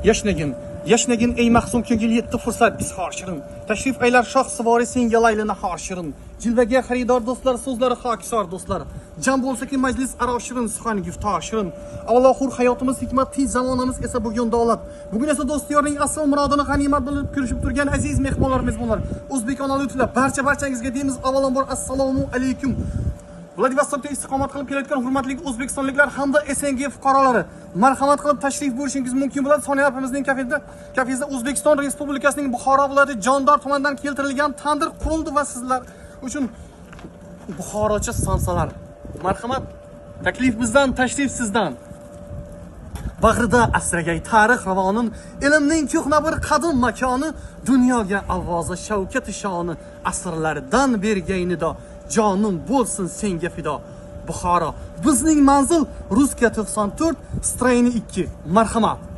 Yashnagin ey mahzun ko'ngil yetdi fursat izhor shirin. Tashrif aylar shoh sivori sen yalaylini har shirin. Jilvaga xaridor do'stlar, so'zlari hokisor do'stlar. Jam bo'lsa-ki majlis aro shirin, suxan giftor shirin. Avvalo xur hayotimiz hikmat, tiz zamonamiz esa bugun davlat. Bugun esa do'styorning asl murodini g'animat bilib ko'rishib turgan aziz mehmonlarimiz bo'lar. O'zbek onali utilab barchangizga deymiz avvalambor assalomu alaykum. Vladivostokda istiqomat qilib kelayotgan hurmatli o'zbekistonliklar hamda SNG fuqarolari, marhamat qilib tashrif buyurishingiz mumkin bo'ladi. Soniya apamizning kafesida O'zbekiston Respublikasining Buxoro viloyati Jondor tumanidan keltirilgan tandir qurildi va sizlar uchun buxorocha somsalar. Marhamat, taklif bizdan, tashrif sizdan. Bag'rida asragay tarix ravonin, ilmning ko'hna bir qadim makoni, dunyoga avvozi shavkati shoni, asrlardan bergaynido. Jonim bo'lsin senga fido. Buxoro bizning manzil Ruska 94 Strayni 2. Marhamat.